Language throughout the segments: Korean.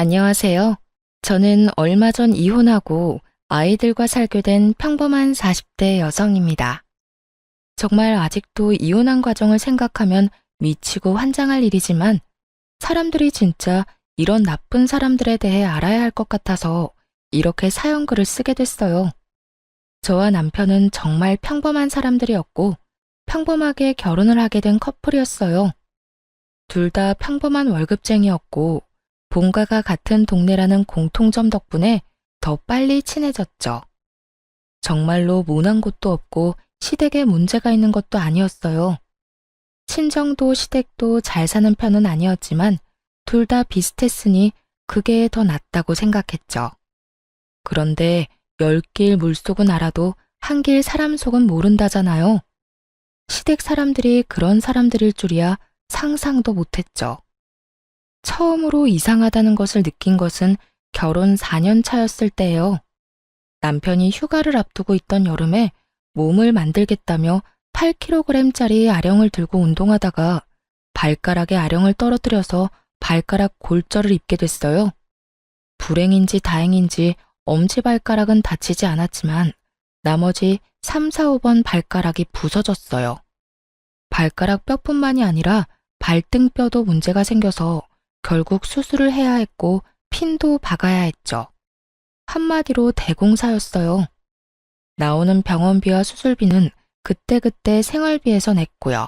안녕하세요. 저는 얼마 전 이혼하고 아이들과 살게 된 평범한 40대 여성입니다. 정말 아직도 이혼한 과정을 생각하면 미치고 환장할 일이지만 사람들이 진짜 이런 나쁜 사람들에 대해 알아야 할 것 같아서 이렇게 사연글을 쓰게 됐어요. 저와 남편은 정말 평범한 사람들이었고 평범하게 결혼을 하게 된 커플이었어요. 둘 다 평범한 월급쟁이였고 본가가 같은 동네라는 공통점 덕분에 더 빨리 친해졌죠. 정말로 모난 곳도 없고 시댁에 문제가 있는 것도 아니었어요. 친정도 시댁도 잘 사는 편은 아니었지만 둘 다 비슷했으니 그게 더 낫다고 생각했죠. 그런데 10길 물속은 알아도 한 길 사람 속은 모른다잖아요. 시댁 사람들이 그런 사람들일 줄이야 상상도 못했죠. 처음으로 이상하다는 것을 느낀 것은 결혼 4년 차였을 때예요. 남편이 휴가를 앞두고 있던 여름에 몸을 만들겠다며 8kg짜리 아령을 들고 운동하다가 발가락에 아령을 떨어뜨려서 발가락 골절을 입게 됐어요. 불행인지 다행인지 엄지발가락은 다치지 않았지만 나머지 3, 4, 5번 발가락이 부서졌어요. 발가락 뼈뿐만이 아니라 발등뼈도 문제가 생겨서 결국 수술을 해야 했고 핀도 박아야 했죠. 한마디로 대공사였어요. 나오는 병원비와 수술비는 그때그때 생활비에서 냈고요.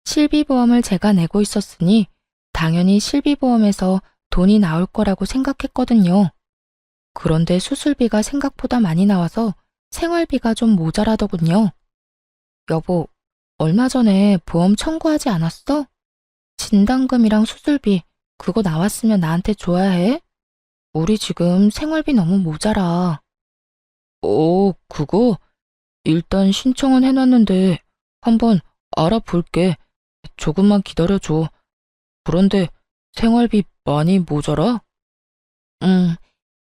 실비보험을 제가 내고 있었으니 당연히 실비보험에서 돈이 나올 거라고 생각했거든요. 그런데 수술비가 생각보다 많이 나와서 생활비가 좀 모자라더군요. 여보, 얼마 전에 보험 청구하지 않았어? 진단금이랑 수술비 그거 나왔으면 나한테 줘야 해? 우리 지금 생활비 너무 모자라. 그거? 일단 신청은 해놨는데 한번 알아볼게. 조금만 기다려줘. 그런데 생활비 많이 모자라? 응,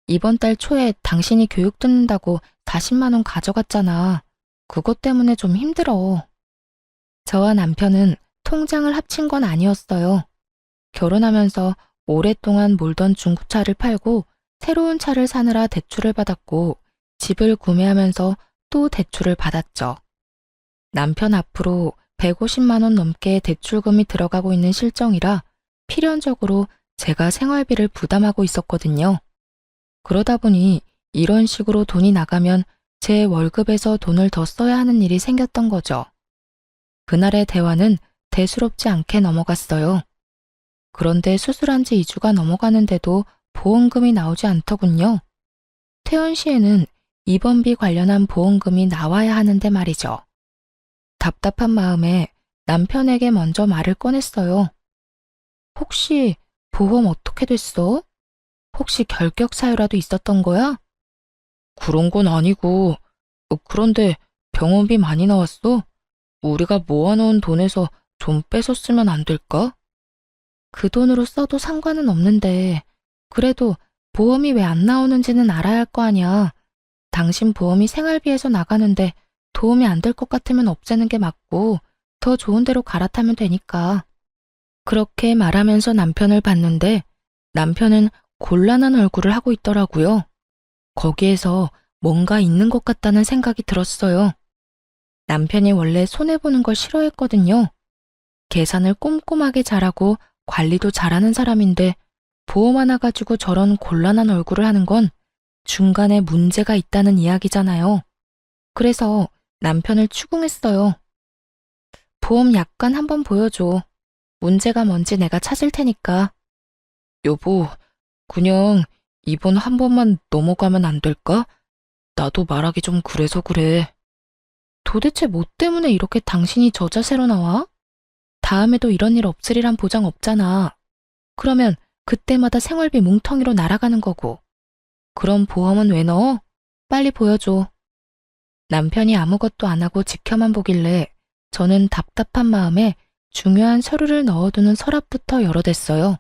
이번 달 초에 당신이 교육 듣는다고 40만 원 가져갔잖아. 그것 때문에 좀 힘들어. 저와 남편은 통장을 합친 건 아니었어요. 결혼하면서 오랫동안 몰던 중고차를 팔고 새로운 차를 사느라 대출을 받았고 집을 구매하면서 또 대출을 받았죠. 남편 앞으로 150만 원 넘게 대출금이 들어가고 있는 실정이라 필연적으로 제가 생활비를 부담하고 있었거든요. 그러다 보니 이런 식으로 돈이 나가면 제 월급에서 돈을 더 써야 하는 일이 생겼던 거죠. 그날의 대화는 대수롭지 않게 넘어갔어요. 그런데 수술한 지 2주가 넘어가는데도 보험금이 나오지 않더군요. 퇴원 시에는 입원비 관련한 보험금이 나와야 하는데 말이죠. 답답한 마음에 남편에게 먼저 말을 꺼냈어요. 혹시 보험 어떻게 됐어? 혹시 결격 사유라도 있었던 거야? 그런 건 아니고, 그런데 병원비 많이 나왔어? 우리가 모아놓은 돈에서 좀 뺏어 쓰면 안 될까? 그 돈으로 써도 상관은 없는데 그래도 보험이 왜 안 나오는지는 알아야 할 거 아니야. 당신 보험이 생활비에서 나가는데 도움이 안 될 것 같으면 없애는 게 맞고 더 좋은 데로 갈아타면 되니까. 그렇게 말하면서 남편을 봤는데 남편은 곤란한 얼굴을 하고 있더라고요. 거기에서 뭔가 있는 것 같다는 생각이 들었어요. 남편이 원래 손해보는 걸 싫어했거든요. 계산을 꼼꼼하게 잘하고 관리도 잘하는 사람인데 보험 하나 가지고 저런 곤란한 얼굴을 하는 건 중간에 문제가 있다는 이야기잖아요. 그래서 남편을 추궁했어요. 보험 약관 한번 보여줘. 문제가 뭔지 내가 찾을 테니까. 여보, 그냥 이번 한 번만 넘어가면 안 될까? 나도 말하기 좀 그래서 그래. 도대체 뭐 때문에 이렇게 당신이 저 자세로 나와? 다음에도 이런 일 없으리란 보장 없잖아. 그러면 그때마다 생활비 뭉텅이로 날아가는 거고. 그럼 보험은 왜 넣어? 빨리 보여줘. 남편이 아무것도 안 하고 지켜만 보길래 저는 답답한 마음에 중요한 서류를 넣어두는 서랍부터 열어댔어요.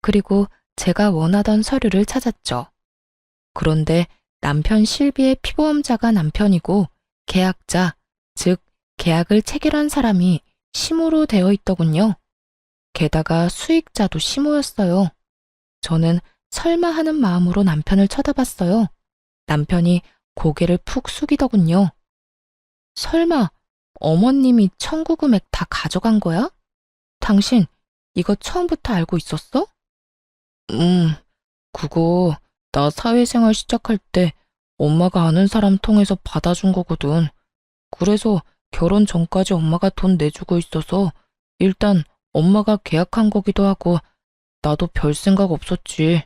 그리고 제가 원하던 서류를 찾았죠. 그런데 남편 실비의 피보험자가 남편이고 계약자, 즉 계약을 체결한 사람이 시모로 되어 있더군요. 게다가 수익자도 시모였어요. 저는 설마 하는 마음으로 남편을 쳐다봤어요. 남편이 고개를 푹 숙이더군요. 설마 어머님이 청구 금액 다 가져간 거야? 당신 이거 처음부터 알고 있었어? 그거 나 사회생활 시작할 때 엄마가 아는 사람 통해서 받아준 거거든. 그래서 결혼 전까지 엄마가 돈 내주고 있어서 일단 엄마가 계약한 거기도 하고 나도 별 생각 없었지.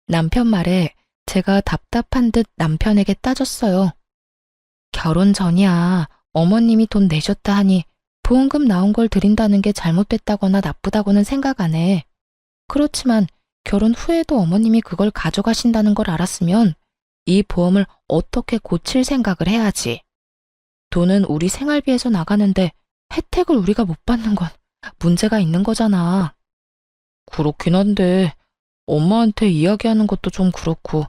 남편 말에 제가 답답한 듯 남편에게 따졌어요. 결혼 전이야. 어머님이 돈 내셨다 하니 보험금 나온 걸 드린다는 게 잘못됐다거나 나쁘다고는 생각 안 해. 그렇지만 결혼 후에도 어머님이 그걸 가져가신다는 걸 알았으면 이 보험을 어떻게 고칠 생각을 해야지. 돈은 우리 생활비에서 나가는데 혜택을 우리가 못 받는 건 문제가 있는 거잖아. 그렇긴 한데 엄마한테 이야기하는 것도 좀 그렇고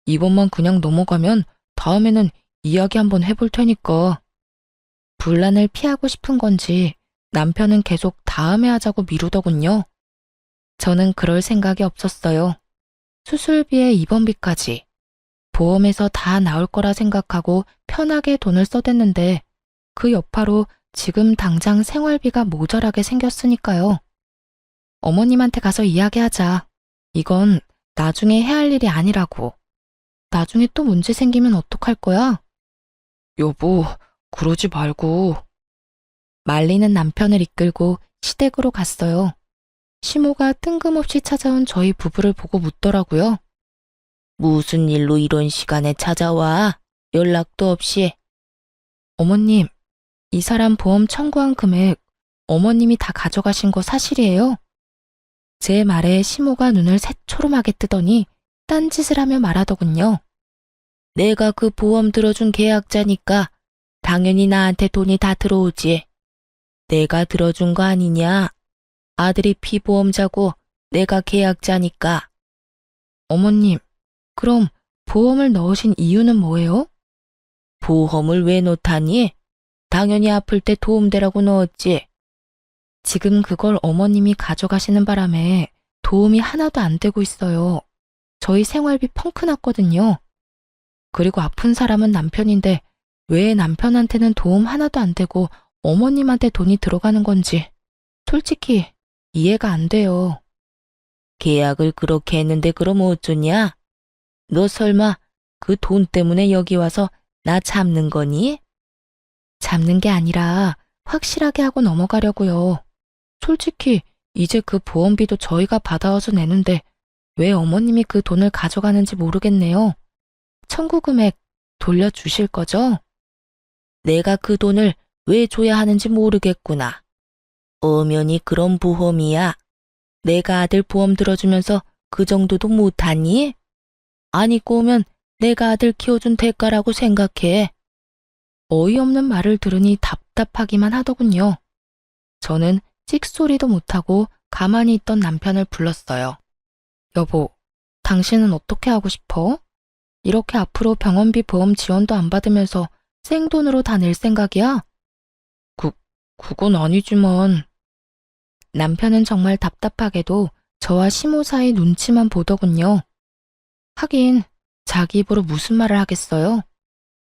이번만 그냥 넘어가면 다음에는 이야기 한번 해볼 테니까. 분란을 피하고 싶은 건지 남편은 계속 다음에 하자고 미루더군요. 저는 그럴 생각이 없었어요. 수술비에 입원비까지 보험에서 다 나올 거라 생각하고 편하게 돈을 써댔는데 그 여파로 지금 당장 생활비가 모자라게 생겼으니까요. 어머님한테 가서 이야기하자. 이건 나중에 해야 할 일이 아니라고. 나중에 또 문제 생기면 어떡할 거야? 여보, 그러지 말고. 말리는 남편을 이끌고 시댁으로 갔어요. 시모가 뜬금없이 찾아온 저희 부부를 보고 묻더라고요. 무슨 일로 이런 시간에 찾아와? 연락도 없이. 어머님, 이 사람 보험 청구한 금액 어머님이 다 가져가신 거 사실이에요? 제 말에 시모가 눈을 새초롬하게 뜨더니 딴짓을 하며 말하더군요. 내가 그 보험 들어준 계약자니까 당연히 나한테 돈이 다 들어오지. 내가 들어준 거 아니냐? 아들이 피보험자고 내가 계약자니까. 어머님, 그럼 보험을 넣으신 이유는 뭐예요? 보험을 왜 넣다니? 당연히 아플 때 도움되라고 넣었지. 지금 그걸 어머님이 가져가시는 바람에 도움이 하나도 안 되고 있어요. 저희 생활비 펑크 났거든요. 그리고 아픈 사람은 남편인데 왜 남편한테는 도움 하나도 안 되고 어머님한테 돈이 들어가는 건지 솔직히 이해가 안 돼요. 계약을 그렇게 했는데 그럼 어쩌냐? 너 설마 그 돈 때문에 여기 와서 나 잡는 거니? 잡는 게 아니라 확실하게 하고 넘어가려고요. 솔직히 이제 그 보험비도 저희가 받아와서 내는데 왜 어머님이 그 돈을 가져가는지 모르겠네요. 청구 금액 돌려주실 거죠? 내가 그 돈을 왜 줘야 하는지 모르겠구나. 엄연히 그런 보험이야. 내가 아들 보험 들어주면서 그 정도도 못하니? 아니 꼬우면 내가 아들 키워준 대가라고 생각해. 어이없는 말을 들으니 답답하기만 하더군요. 저는 찍소리도 못하고 가만히 있던 남편을 불렀어요. 여보, 당신은 어떻게 하고 싶어? 이렇게 앞으로 병원비 보험 지원도 안 받으면서 생돈으로 다 낼 생각이야? 그건 아니지만. 남편은 정말 답답하게도 저와 시모 사이 눈치만 보더군요. 하긴 자기 입으로 무슨 말을 하겠어요?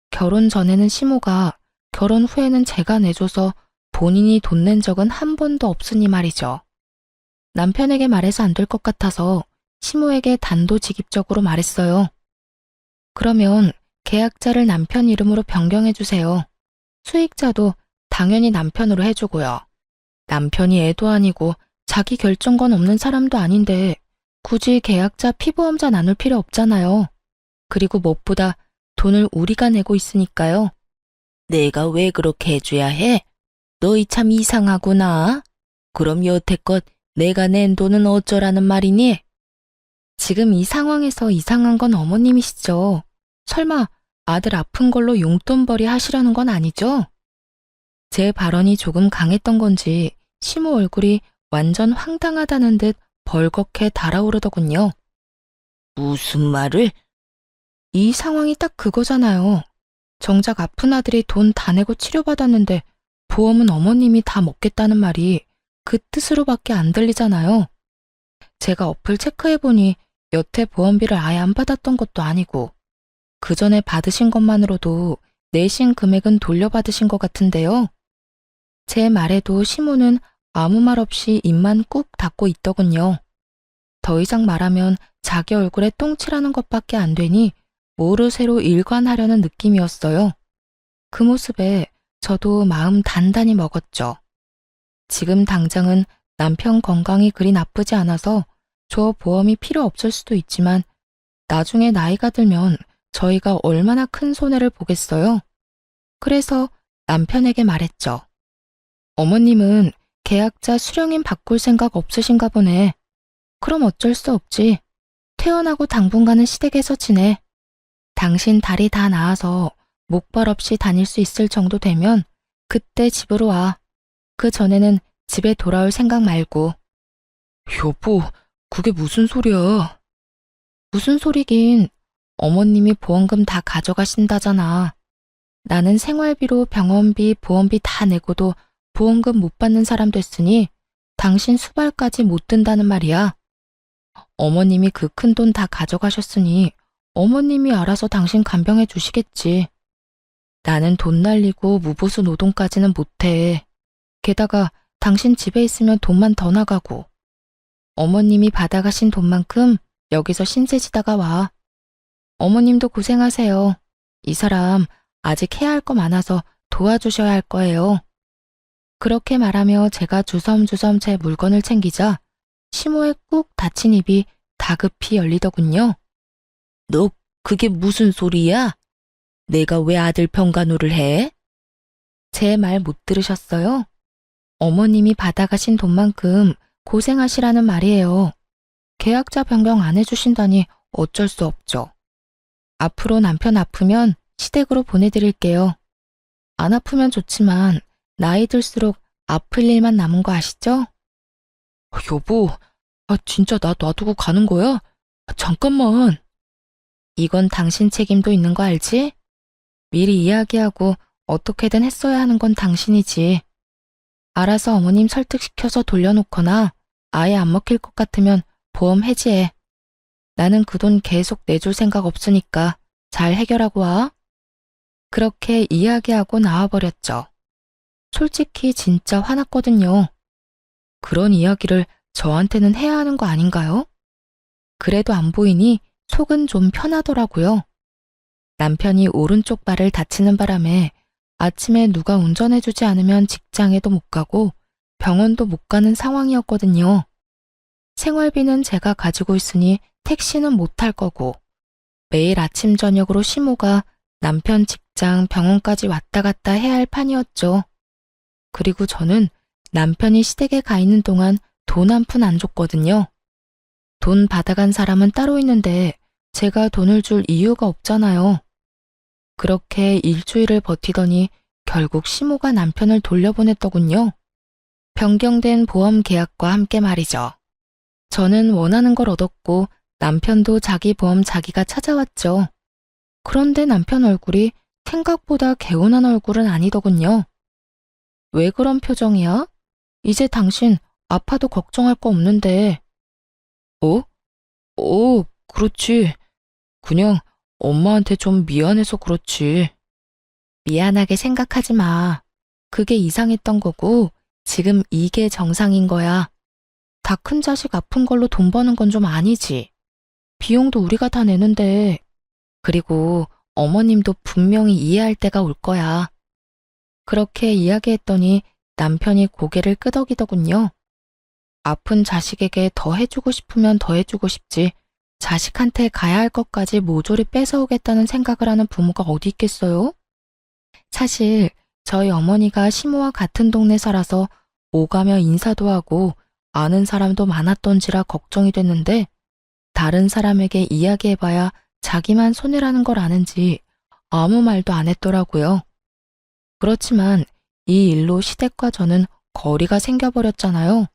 결혼 전에는 시모가, 결혼 후에는 제가 내줘서 본인이 돈 낸 적은 한 번도 없으니 말이죠. 남편에게 말해서 안 될 것 같아서 시모에게 단도직입적으로 말했어요. 그러면 계약자를 남편 이름으로 변경해 주세요. 수익자도 당연히 남편으로 해주고요. 남편이 애도 아니고 자기 결정권 없는 사람도 아닌데 굳이 계약자 피보험자 나눌 필요 없잖아요. 그리고 무엇보다 돈을 우리가 내고 있으니까요. 내가 왜 그렇게 해줘야 해? 너희 참 이상하구나. 그럼 여태껏 내가 낸 돈은 어쩌라는 말이니? 지금 이 상황에서 이상한 건 어머님이시죠. 설마 아들 아픈 걸로 용돈벌이 하시려는 건 아니죠? 제 발언이 조금 강했던 건지 시모 얼굴이 완전 황당하다는 듯 벌겋게 달아오르더군요. 무슨 말을? 이 상황이 딱 그거잖아요. 정작 아픈 아들이 돈 다 내고 치료받았는데 보험은 어머님이 다 먹겠다는 말이 그 뜻으로밖에 안 들리잖아요. 제가 어플 체크해보니 여태 보험비를 아예 안 받았던 것도 아니고 그 전에 받으신 것만으로도 내신 금액은 돌려받으신 것 같은데요. 제 말에도 시모는 아무 말 없이 입만 꾹 닫고 있더군요. 더 이상 말하면 자기 얼굴에 똥칠하는 것밖에 안 되니 뭐를 새로 일관하려는 느낌이었어요. 그 모습에 저도 마음 단단히 먹었죠. 지금 당장은 남편 건강이 그리 나쁘지 않아서 저 보험이 필요 없을 수도 있지만 나중에 나이가 들면 저희가 얼마나 큰 손해를 보겠어요. 그래서 남편에게 말했죠. 어머님은 계약자 수령인 바꿀 생각 없으신가 보네. 그럼 어쩔 수 없지. 퇴원하고 당분간은 시댁에서 지내. 당신 다리 다 나아서 목발 없이 다닐 수 있을 정도 되면 그때 집으로 와. 그 전에는 집에 돌아올 생각 말고. 여보, 그게 무슨 소리야? 무슨 소리긴. 어머님이 보험금 다 가져가신다잖아. 나는 생활비로 병원비, 보험비 다 내고도 보험금 못 받는 사람 됐으니 당신 수발까지 못 든다는 말이야. 어머님이 그 큰 돈 다 가져가셨으니 어머님이 알아서 당신 간병해 주시겠지. 나는 돈 날리고 무보수 노동까지는 못해. 게다가 당신 집에 있으면 돈만 더 나가고. 어머님이 받아가신 돈만큼 여기서 신세지다가 와. 어머님도 고생하세요. 이 사람 아직 해야 할 거 많아서 도와주셔야 할 거예요. 그렇게 말하며 제가 주섬주섬 제 물건을 챙기자 시모의 꾹 닫힌 입이 다급히 열리더군요. 너 그게 무슨 소리야? 내가 왜 아들 병간호를 해? 제 말 못 들으셨어요? 어머님이 받아가신 돈만큼 고생하시라는 말이에요. 계약자 변경 안 해주신다니 어쩔 수 없죠. 앞으로 남편 아프면 시댁으로 보내드릴게요. 안 아프면 좋지만 나이 들수록 아플 일만 남은 거 아시죠? 여보, 진짜 나 놔두고 가는 거야? 잠깐만. 이건 당신 책임도 있는 거 알지? 미리 이야기하고 어떻게든 했어야 하는 건 당신이지. 알아서 어머님 설득시켜서 돌려놓거나 아예 안 먹힐 것 같으면 보험 해지해. 나는 그 돈 계속 내줄 생각 없으니까 잘 해결하고 와. 그렇게 이야기하고 나와버렸죠. 솔직히 진짜 화났거든요. 그런 이야기를 저한테는 해야 하는 거 아닌가요? 그래도 안 보이니 속은 좀 편하더라고요. 남편이 오른쪽 발을 다치는 바람에 아침에 누가 운전해주지 않으면 직장에도 못 가고 병원도 못 가는 상황이었거든요. 생활비는 제가 가지고 있으니 택시는 못 탈 거고 매일 아침 저녁으로 시모가 남편 직장 병원까지 왔다 갔다 해야 할 판이었죠. 그리고 저는 남편이 시댁에 가 있는 동안 돈 한 푼 안 줬거든요. 돈 받아간 사람은 따로 있는데 제가 돈을 줄 이유가 없잖아요. 그렇게 일주일을 버티더니 결국 시모가 남편을 돌려보냈더군요. 변경된 보험 계약과 함께 말이죠. 저는 원하는 걸 얻었고 남편도 자기 보험 자기가 찾아왔죠. 그런데 남편 얼굴이 생각보다 개운한 얼굴은 아니더군요. 왜 그런 표정이야? 이제 당신 아파도 걱정할 거 없는데. 그렇지. 그냥 엄마한테 좀 미안해서 그렇지. 미안하게 생각하지 마. 그게 이상했던 거고 지금 이게 정상인 거야. 다 큰 자식 아픈 걸로 돈 버는 건 좀 아니지. 비용도 우리가 다 내는데. 그리고 어머님도 분명히 이해할 때가 올 거야. 그렇게 이야기했더니 남편이 고개를 끄덕이더군요. 아픈 자식에게 더 해주고 싶으면 더 해주고 싶지. 자식한테 가야 할 것까지 모조리 뺏어오겠다는 생각을 하는 부모가 어디 있겠어요? 사실 저희 어머니가 시모와 같은 동네 살아서 오가며 인사도 하고 아는 사람도 많았던지라 걱정이 됐는데 다른 사람에게 이야기해봐야 자기만 손해라는 걸 아는지 아무 말도 안 했더라고요. 그렇지만 이 일로 시댁과 저는 거리가 생겨버렸잖아요.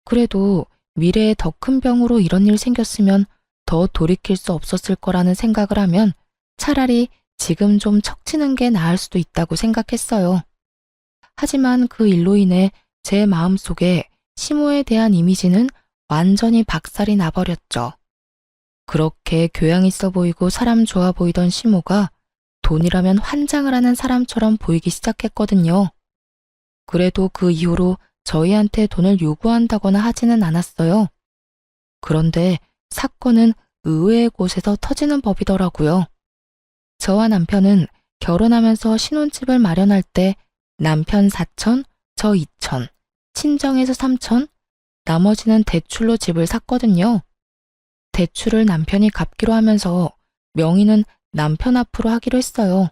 그래도 미래에 더 큰 병으로 이런 일 생겼으면 더 돌이킬 수 없었을 거라는 생각을 하면 차라리 지금 좀 척치는 게 나을 수도 있다고 생각했어요. 하지만 그 일로 인해 제 마음속에 시모에 대한 이미지는 완전히 박살이 나버렸죠. 그렇게 교양 있어 보이고 사람 좋아 보이던 시모가 돈이라면 환장을 하는 사람처럼 보이기 시작했거든요. 그래도 그 이후로 저희한테 돈을 요구한다거나 하지는 않았어요. 그런데 사건은 의외의 곳에서 터지는 법이더라고요. 저와 남편은 결혼하면서 신혼집을 마련할 때 남편 4천, 저 2천, 친정에서 3천, 나머지는 대출로 집을 샀거든요. 대출을 남편이 갚기로 하면서 명의는 남편 앞으로 하기로 했어요.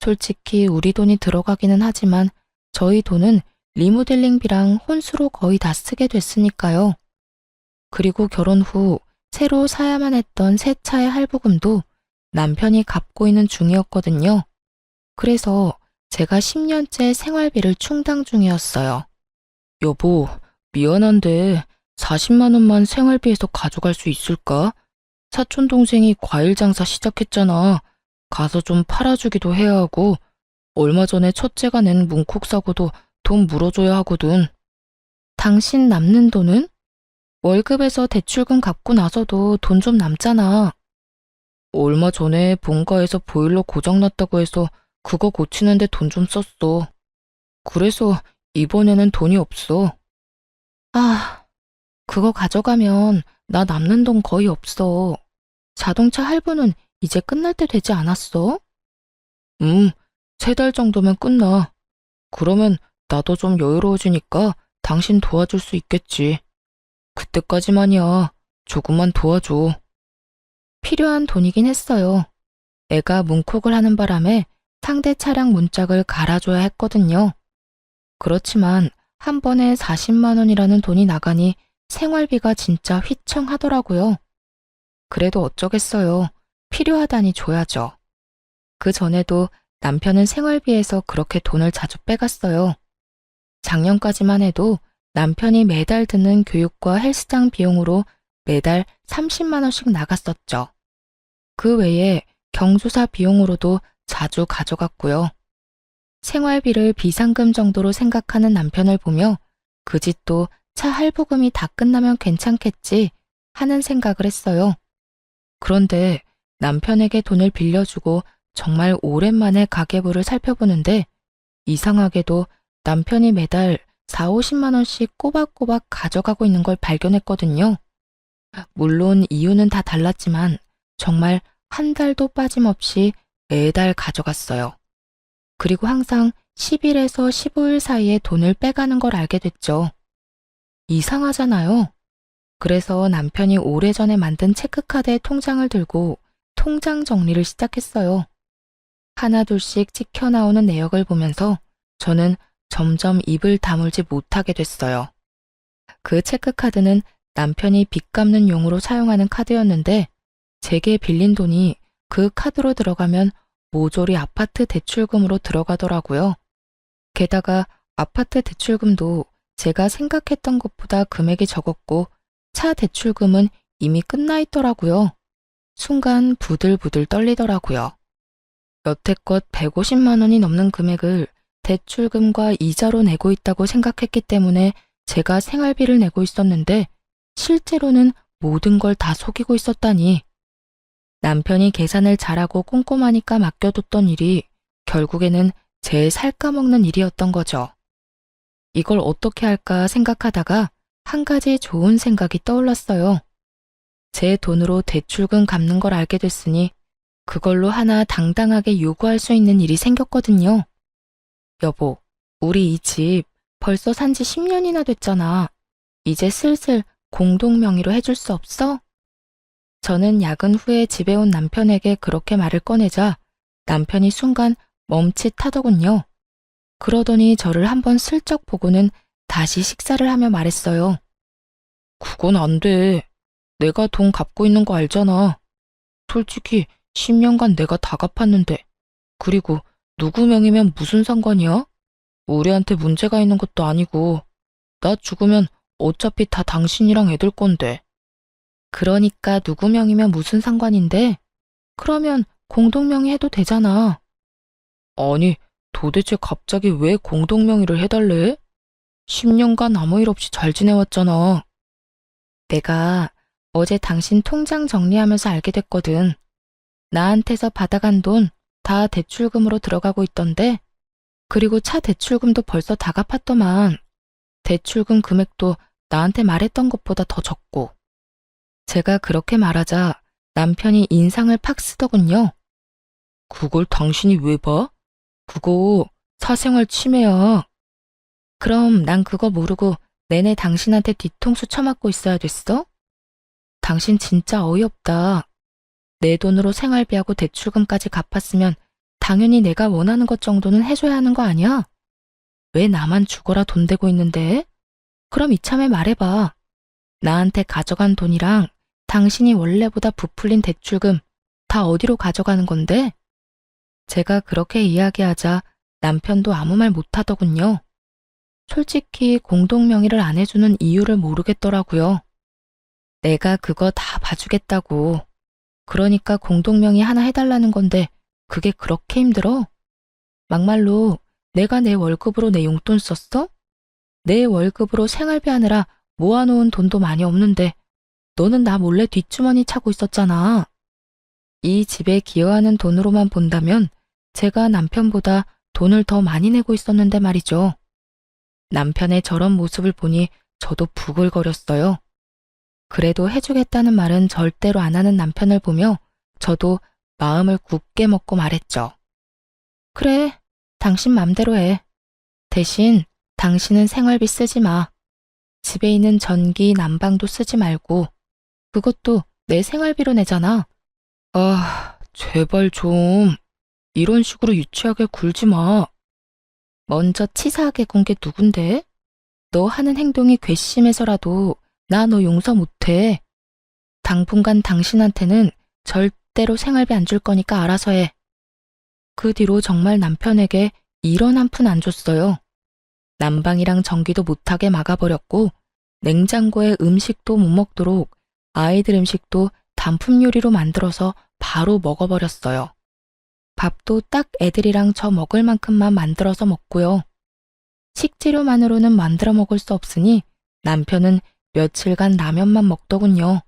솔직히 우리 돈이 들어가기는 하지만 저희 돈은 리모델링비랑 혼수로 거의 다 쓰게 됐으니까요. 그리고 결혼 후 새로 사야만 했던 새 차의 할부금도 남편이 갚고 있는 중이었거든요. 그래서 제가 10년째 생활비를 충당 중이었어요. 여보, 미안한데 40만 원만 생활비에서 가져갈 수 있을까? 사촌 동생이 과일 장사 시작했잖아. 가서 좀 팔아주기도 해야 하고 얼마 전에 첫째가 낸 문콕 사고도 돈 물어줘야 하거든. 당신 남는 돈은? 월급에서 대출금 갚고 나서도 돈 좀 남잖아. 얼마 전에 본가에서 보일러 고장났다고 해서 그거 고치는데 돈 좀 썼어. 그래서 이번에는 돈이 없어. 아, 그거 가져가면 나 남는 돈 거의 없어. 자동차 할부는 이제 끝날 때 되지 않았어? 3달 정도면 끝나. 그러면 나도 좀 여유로워지니까 당신 도와줄 수 있겠지. 그때까지만이야. 조금만 도와줘. 필요한 돈이긴 했어요. 애가 문콕을 하는 바람에 상대 차량 문짝을 갈아줘야 했거든요. 그렇지만 한 번에 40만 원이라는 돈이 나가니 생활비가 진짜 휘청하더라고요. 그래도 어쩌겠어요. 필요하다니 줘야죠. 그 전에도 남편은 생활비에서 그렇게 돈을 자주 빼갔어요. 작년까지만 해도 남편이 매달 드는 교육과 헬스장 비용으로 매달 30만 원씩 나갔었죠. 그 외에 경조사 비용으로도 자주 가져갔고요. 생활비를 비상금 정도로 생각하는 남편을 보며 그 집도 차 할부금이 다 끝나면 괜찮겠지 하는 생각을 했어요. 그런데 남편에게 돈을 빌려주고 정말 오랜만에 가계부를 살펴보는데 이상하게도 남편이 매달 4, 50만 원씩 꼬박꼬박 가져가고 있는 걸 발견했거든요. 물론 이유는 다 달랐지만 정말 한 달도 빠짐없이 매달 가져갔어요. 그리고 항상 10일에서 15일 사이에 돈을 빼가는 걸 알게 됐죠. 이상하잖아요. 그래서 남편이 오래전에 만든 체크카드에 통장을 들고 통장 정리를 시작했어요. 하나둘씩 찍혀 나오는 내역을 보면서 저는 점점 입을 다물지 못하게 됐어요. 그 체크카드는 남편이 빚 갚는 용으로 사용하는 카드였는데 제게 빌린 돈이 그 카드로 들어가면 모조리 아파트 대출금으로 들어가더라고요. 게다가 아파트 대출금도 제가 생각했던 것보다 금액이 적었고 차 대출금은 이미 끝나 있더라고요. 순간 부들부들 떨리더라고요. 여태껏 150만 원이 넘는 금액을 대출금과 이자로 내고 있다고 생각했기 때문에 제가 생활비를 내고 있었는데 실제로는 모든 걸 다 속이고 있었다니. 남편이 계산을 잘하고 꼼꼼하니까 맡겨뒀던 일이 결국에는 제 살까먹는 일이었던 거죠. 이걸 어떻게 할까 생각하다가 한 가지 좋은 생각이 떠올랐어요. 제 돈으로 대출금 갚는 걸 알게 됐으니 그걸로 하나 당당하게 요구할 수 있는 일이 생겼거든요. 여보, 우리 이 집 벌써 산지 10년이나 됐잖아. 이제 슬슬 공동 명의로 해줄 수 없어? 저는 야근 후에 집에 온 남편에게 그렇게 말을 꺼내자 남편이 순간 멈칫하더군요. 그러더니 저를 한번 슬쩍 보고는 다시 식사를 하며 말했어요. 그건 안 돼. 내가 돈 갚고 있는 거 알잖아. 솔직히 10년간 내가 다 갚았는데. 그리고 누구 명의면 무슨 상관이야? 우리한테 문제가 있는 것도 아니고. 나 죽으면 어차피 다 당신이랑 애들 건데. 그러니까 누구 명의면 무슨 상관인데? 그러면 공동명의 해도 되잖아. 아니, 도대체 갑자기 왜 공동명의를 해달래? 10년간 아무 일 없이 잘 지내왔잖아. 내가 어제 당신 통장 정리하면서 알게 됐거든. 나한테서 받아간 돈 다 대출금으로 들어가고 있던데, 그리고 차 대출금도 벌써 다 갚았더만. 대출금 금액도 나한테 말했던 것보다 더 적고. 제가 그렇게 말하자 남편이 인상을 팍 쓰더군요. 그걸 당신이 왜 봐? 그거 사생활 침해야. 그럼 난 그거 모르고 내내 당신한테 뒤통수 쳐맞고 있어야 됐어? 당신 진짜 어이없다. 내 돈으로 생활비하고 대출금까지 갚았으면 당연히 내가 원하는 것 정도는 해줘야 하는 거 아니야? 왜 나만 죽어라 돈 대고 있는데? 그럼 이참에 말해봐. 나한테 가져간 돈이랑 당신이 원래보다 부풀린 대출금 다 어디로 가져가는 건데? 제가 그렇게 이야기하자 남편도 아무 말 못하더군요. 솔직히 공동명의를 안 해주는 이유를 모르겠더라고요. 내가 그거 다 봐주겠다고. 그러니까 공동명의 하나 해달라는 건데 그게 그렇게 힘들어? 막말로 내가 내 월급으로 내 용돈 썼어? 내 월급으로 생활비 하느라 모아놓은 돈도 많이 없는데 너는 나 몰래 뒷주머니 차고 있었잖아. 이 집에 기여하는 돈으로만 본다면 제가 남편보다 돈을 더 많이 내고 있었는데 말이죠. 남편의 저런 모습을 보니 저도 부글거렸어요. 그래도 해주겠다는 말은 절대로 안 하는 남편을 보며 저도 마음을 굳게 먹고 말했죠. 그래, 당신 맘대로 해. 대신 당신은 생활비 쓰지 마. 집에 있는 전기, 난방도 쓰지 말고. 그것도 내 생활비로 내잖아. 아, 제발 좀. 이런 식으로 유치하게 굴지 마. 먼저 치사하게 군 게 누군데? 너 하는 행동이 괘씸해서라도 나 너 용서 못해. 당분간 당신한테는 절대로 생활비 안 줄 거니까 알아서 해. 그 뒤로 정말 남편에게 1원 한 푼 안 줬어요. 난방이랑 전기도 못하게 막아버렸고 냉장고에 음식도 못 먹도록 아이들 음식도 단품 요리로 만들어서 바로 먹어버렸어요. 밥도 딱 애들이랑 저 먹을 만큼만 만들어서 먹고요. 식재료만으로는 만들어 먹을 수 없으니 남편은 며칠간 라면만 먹더군요.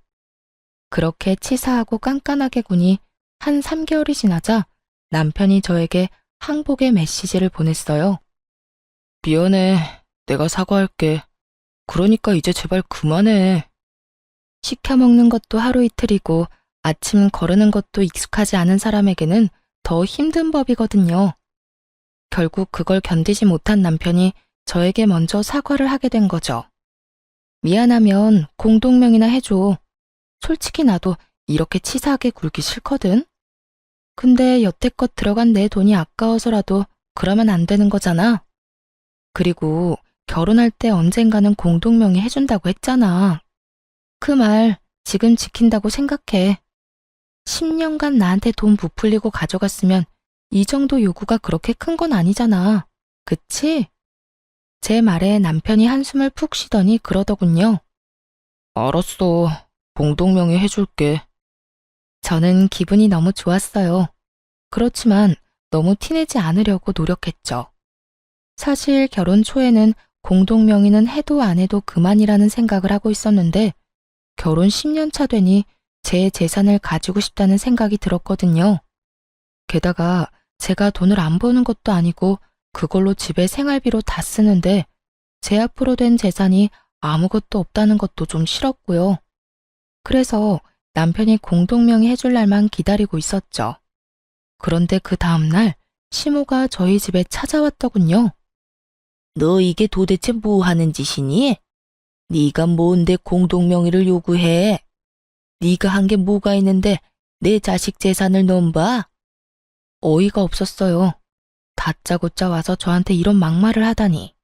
그렇게 치사하고 깐깐하게 구니 한 3개월이 지나자 남편이 저에게 항복의 메시지를 보냈어요. 미안해. 내가 사과할게. 그러니까 이제 제발 그만해. 시켜 먹는 것도 하루 이틀이고 아침 거르는 것도 익숙하지 않은 사람에게는 더 힘든 법이거든요. 결국 그걸 견디지 못한 남편이 저에게 먼저 사과를 하게 된 거죠. 미안하면 공동명의나 해줘. 솔직히 나도 이렇게 치사하게 굴기 싫거든. 근데 여태껏 들어간 내 돈이 아까워서라도 그러면 안 되는 거잖아. 그리고 결혼할 때 언젠가는 공동명의 해준다고 했잖아. 그 말 지금 지킨다고 생각해. 10년간 나한테 돈 부풀리고 가져갔으면 이 정도 요구가 그렇게 큰 건 아니잖아. 그치? 제 말에 남편이 한숨을 푹 쉬더니 그러더군요. 알았어. 공동명의 해줄게. 저는 기분이 너무 좋았어요. 그렇지만 너무 티내지 않으려고 노력했죠. 사실 결혼 초에는 공동명의는 해도 안 해도 그만이라는 생각을 하고 있었는데 결혼 10년 차 되니 제 재산을 가지고 싶다는 생각이 들었거든요. 게다가 제가 돈을 안 버는 것도 아니고 그걸로 집에 생활비로 다 쓰는데 제 앞으로 된 재산이 아무것도 없다는 것도 좀 싫었고요. 그래서 남편이 공동명의 해줄 날만 기다리고 있었죠. 그런데 그 다음날 시모가 저희 집에 찾아왔더군요. 너 이게 도대체 뭐 하는 짓이니? 네가 뭔데 공동명의를 요구해? 네가 한 게 뭐가 있는데 내 자식 재산을 넘봐? 어이가 없었어요. 다짜고짜 와서 저한테 이런 막말을 하다니.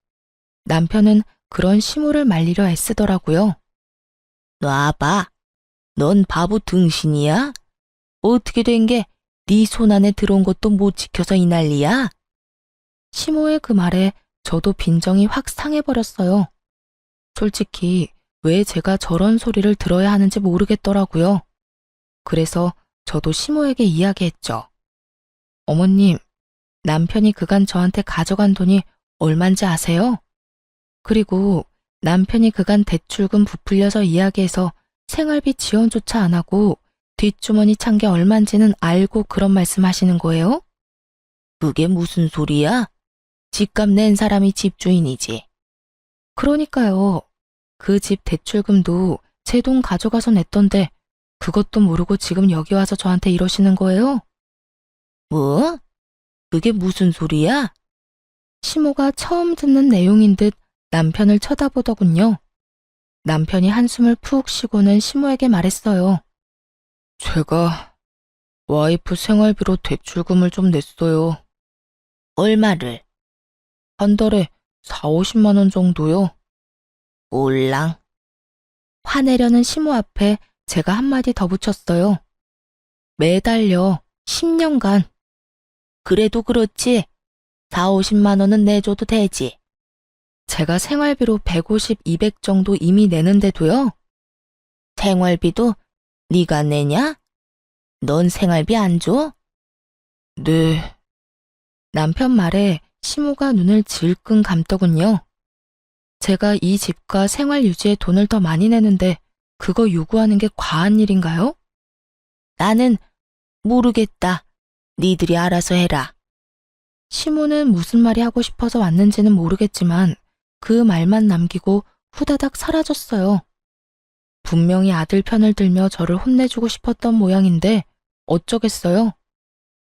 남편은 그런 시모를 말리려 애쓰더라고요. 놔봐. 넌 바보 등신이야? 어떻게 된 게 네 손 안에 들어온 것도 못 지켜서 이 난리야? 시모의 그 말에 저도 빈정이 확 상해버렸어요. 솔직히 왜 제가 저런 소리를 들어야 하는지 모르겠더라고요. 그래서 저도 시모에게 이야기했죠. 어머님, 남편이 그간 저한테 가져간 돈이 얼만지 아세요? 그리고 남편이 그간 대출금 부풀려서 이야기해서 생활비 지원조차 안 하고 뒷주머니 찬 게 얼만지는 알고 그런 말씀 하시는 거예요? 그게 무슨 소리야? 집값 낸 사람이 집주인이지. 그러니까요. 그 집 대출금도 제 돈 가져가서 냈던데 그것도 모르고 지금 여기 와서 저한테 이러시는 거예요? 뭐? 그게 무슨 소리야? 시모가 처음 듣는 내용인 듯 남편을 쳐다보더군요. 남편이 한숨을 푹 쉬고는 시모에게 말했어요. 제가 와이프 생활비로 대출금을 좀 냈어요. 얼마를? 한 달에 4, 50만 원 정도요. 올랑. 화내려는 시모 앞에 제가 한마디 더 붙였어요. 매달요. 10년간. 그래도 그렇지. 4, 50만 원은 내줘도 되지. 제가 생활비로 150, 200 정도 이미 내는데도요. 생활비도 네가 내냐? 넌 생활비 안 줘? 네. 남편 말에 시모가 눈을 질끈 감더군요. 제가 이 집과 생활 유지에 돈을 더 많이 내는데 그거 요구하는 게 과한 일인가요? 나는 모르겠다. 니들이 알아서 해라. 시모는 무슨 말이 하고 싶어서 왔는지는 모르겠지만 그 말만 남기고 후다닥 사라졌어요. 분명히 아들 편을 들며 저를 혼내주고 싶었던 모양인데 어쩌겠어요.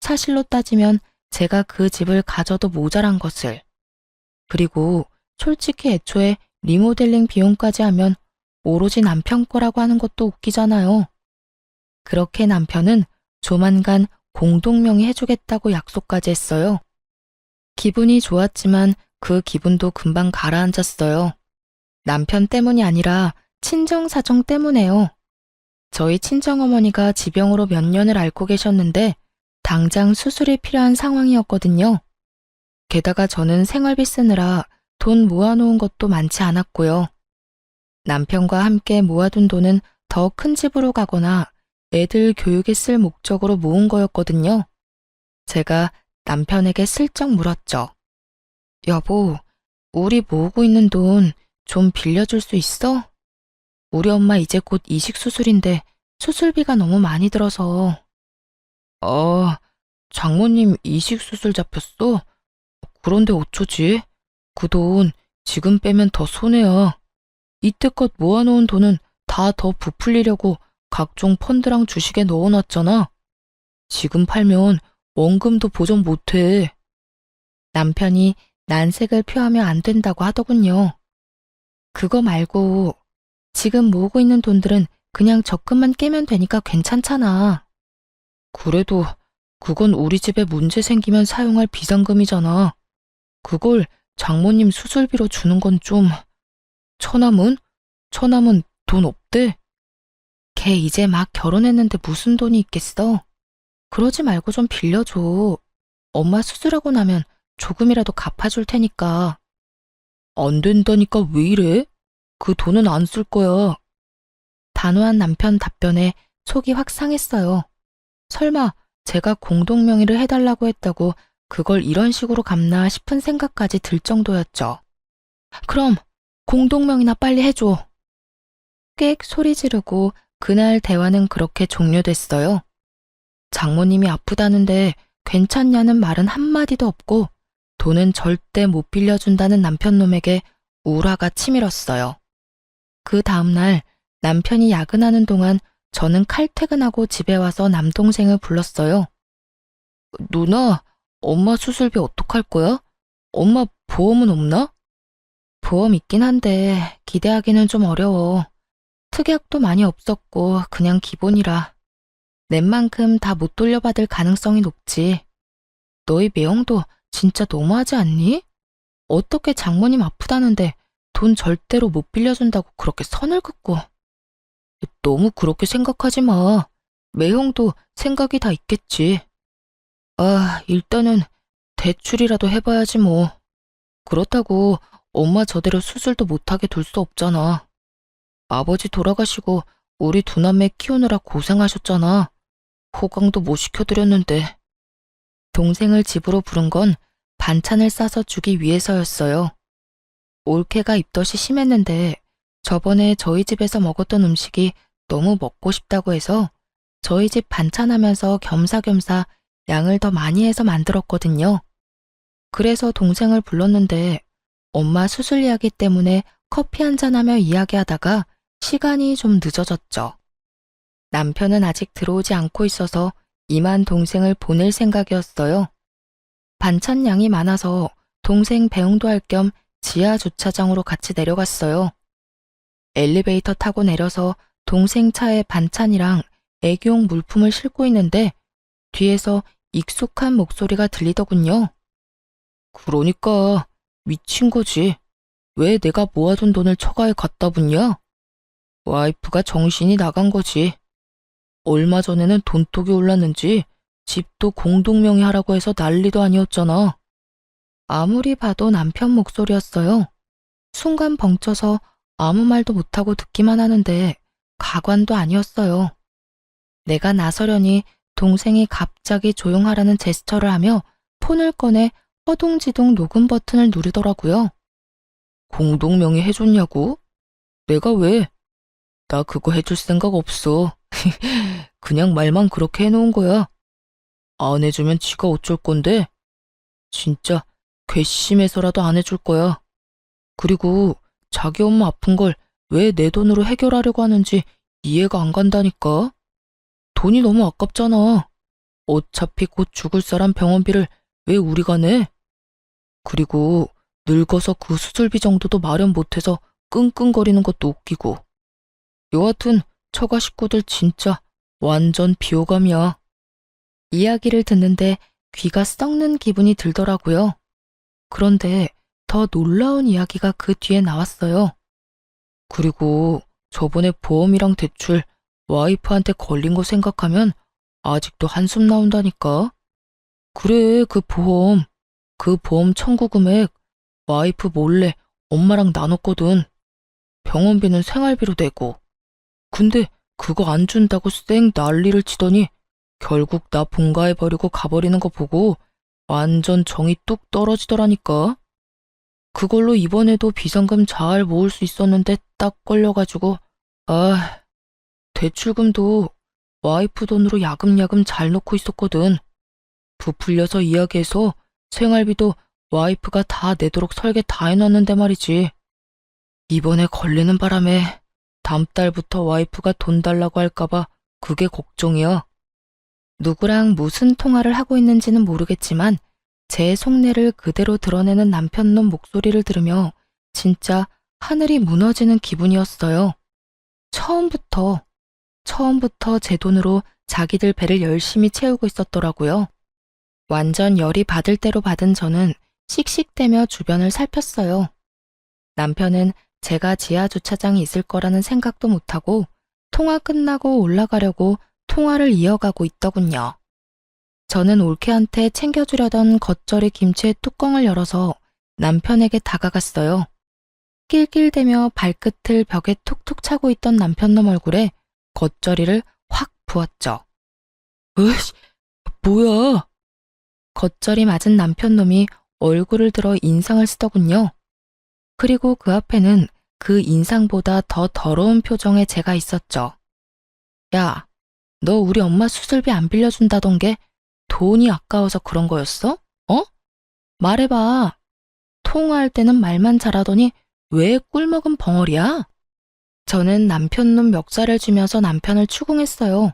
사실로 따지면 제가 그 집을 가져도 모자란 것을. 그리고 솔직히 애초에 리모델링 비용까지 하면 오로지 남편 거라고 하는 것도 웃기잖아요. 그렇게 남편은 조만간 공동명의 해주겠다고 약속까지 했어요. 기분이 좋았지만 그 기분도 금방 가라앉았어요. 남편 때문이 아니라 친정 사정 때문에요. 저희 친정어머니가 지병으로 몇 년을 앓고 계셨는데 당장 수술이 필요한 상황이었거든요. 게다가 저는 생활비 쓰느라 돈 모아놓은 것도 많지 않았고요. 남편과 함께 모아둔 돈은 더 큰 집으로 가거나 애들 교육에 쓸 목적으로 모은 거였거든요. 제가 남편에게 슬쩍 물었죠. 여보, 우리 모으고 있는 돈 좀 빌려줄 수 있어? 우리 엄마 이제 곧 이식 수술인데 수술비가 너무 많이 들어서. 장모님 이식 수술 잡혔어? 그런데 어쩌지? 그 돈 지금 빼면 더 손해야. 이때껏 모아놓은 돈은 다 더 부풀리려고 각종 펀드랑 주식에 넣어놨잖아. 지금 팔면 원금도 보전 못해. 남편이 난색을 표하며 안 된다고 하더군요. 그거 말고 지금 모으고 있는 돈들은 그냥 적금만 깨면 되니까 괜찮잖아. 그래도 그건 우리 집에 문제 생기면 사용할 비상금이잖아. 그걸 장모님 수술비로 주는 건 좀... 처남은? 처남은 돈 없대? 걔 이제 막 결혼했는데 무슨 돈이 있겠어? 그러지 말고 좀 빌려줘. 엄마 수술하고 나면 조금이라도 갚아줄 테니까. 안 된다니까 왜 이래? 그 돈은 안 쓸 거야. 단호한 남편 답변에 속이 확 상했어요. 설마 제가 공동명의를 해달라고 했다고 그걸 이런 식으로 갚나 싶은 생각까지 들 정도였죠. 그럼 공동명의나 빨리 해줘. 꽥 소리 지르고 그날 대화는 그렇게 종료됐어요. 장모님이 아프다는데 괜찮냐는 말은 한마디도 없고 돈은 절대 못 빌려준다는 남편놈에게 우라가 치밀었어요. 그 다음날 남편이 야근하는 동안 저는 칼퇴근하고 집에 와서 남동생을 불렀어요. 누나, 엄마 수술비 어떡할 거야? 엄마 보험은 없나? 보험 있긴 한데 기대하기는 좀 어려워. 특약도 많이 없었고 그냥 기본이라. 낸 만큼 다 못 돌려받을 가능성이 높지. 너희 매형도 진짜 너무하지 않니? 어떻게 장모님 아프다는데 돈 절대로 못 빌려준다고 그렇게 선을 긋고. 너무 그렇게 생각하지 마. 매형도 생각이 다 있겠지. 일단은 대출이라도 해봐야지 뭐. 그렇다고 엄마 저대로 수술도 못하게 둘 수 없잖아. 아버지 돌아가시고 우리 두 남매 키우느라 고생하셨잖아. 호강도 못 시켜드렸는데. 동생을 집으로 부른 건 반찬을 싸서 주기 위해서였어요. 올케가 입덧이 심했는데 저번에 저희 집에서 먹었던 음식이 너무 먹고 싶다고 해서 저희 집 반찬하면서 겸사겸사 양을 더 많이 해서 만들었거든요. 그래서 동생을 불렀는데 엄마 수술 이야기 때문에 커피 한잔하며 이야기하다가 시간이 좀 늦어졌죠. 남편은 아직 들어오지 않고 있어서 이만 동생을 보낼 생각이었어요. 반찬 양이 많아서 동생 배웅도 할 겸 지하 주차장으로 같이 내려갔어요. 엘리베이터 타고 내려서 동생 차에 반찬이랑 애기용 물품을 싣고 있는데 뒤에서 익숙한 목소리가 들리더군요. 그러니까 미친 거지. 왜 내가 모아둔 돈을 처가에 갖다 붓냐? 와이프가 정신이 나간 거지. 얼마 전에는 돈독이 올랐는지 집도 공동명의 하라고 해서 난리도 아니었잖아. 아무리 봐도 남편 목소리였어요. 순간 벙쪄서 아무 말도 못하고 듣기만 하는데 가관도 아니었어요. 내가 나서려니 동생이 갑자기 조용하라는 제스처를 하며 폰을 꺼내 허둥지둥 녹음 버튼을 누르더라고요. 공동명의 해줬냐고? 내가 왜? 나 그거 해줄 생각 없어. 그냥 말만 그렇게 해놓은 거야. 안 해주면 지가 어쩔 건데? 진짜 괘씸해서라도 안 해줄 거야. 그리고 자기 엄마 아픈 걸 왜 내 돈으로 해결하려고 하는지 이해가 안 간다니까. 돈이 너무 아깝잖아. 어차피 곧 죽을 사람 병원비를 왜 우리가 내? 그리고 늙어서 그 수술비 정도도 마련 못해서 끙끙거리는 것도 웃기고. 여하튼 처가 식구들 진짜 완전 비호감이야. 이야기를 듣는데 귀가 썩는 기분이 들더라고요. 그런데 더 놀라운 이야기가 그 뒤에 나왔어요. 그리고 저번에 보험이랑 대출 와이프한테 걸린 거 생각하면 아직도 한숨 나온다니까. 그래, 그 보험 청구 금액 와이프 몰래 엄마랑 나눴거든. 병원비는 생활비로 내고. 근데 그거 안 준다고 쌩 난리를 치더니 결국 나 본가해버리고 가버리는 거 보고 완전 정이 뚝 떨어지더라니까. 그걸로 이번에도 비상금 잘 모을 수 있었는데 딱 걸려가지고 대출금도 와이프 돈으로 야금야금 잘 넣고 있었거든. 부풀려서 이야기해서 생활비도 와이프가 다 내도록 설계 다 해놨는데 말이지. 이번에 걸리는 바람에 다음 달부터 와이프가 돈 달라고 할까봐 그게 걱정이야. 누구랑 무슨 통화를 하고 있는지는 모르겠지만 제 속내를 그대로 드러내는 남편놈 목소리를 들으며 진짜 하늘이 무너지는 기분이었어요. 처음부터 제 돈으로 자기들 배를 열심히 채우고 있었더라고요. 완전 열이 받을 대로 받은 저는 씩씩대며 주변을 살폈어요. 남편은 제가 지하 주차장에 있을 거라는 생각도 못하고 통화 끝나고 올라가려고 통화를 이어가고 있더군요. 저는 올케한테 챙겨주려던 겉절이 김치의 뚜껑을 열어서 남편에게 다가갔어요. 낄낄대며 발끝을 벽에 툭툭 차고 있던 남편놈 얼굴에 겉절이를 확 부었죠. 으이씨, 뭐야? 겉절이 맞은 남편놈이 얼굴을 들어 인상을 쓰더군요. 그리고 그 앞에는 그 인상보다 더 더러운 표정의 제가 있었죠. 야, 너 우리 엄마 수술비 안 빌려준다던 게 돈이 아까워서 그런 거였어? 어? 말해봐. 통화할 때는 말만 잘하더니 왜 꿀먹은 벙어리야? 저는 남편놈 멱살을 쥐면서 남편을 추궁했어요.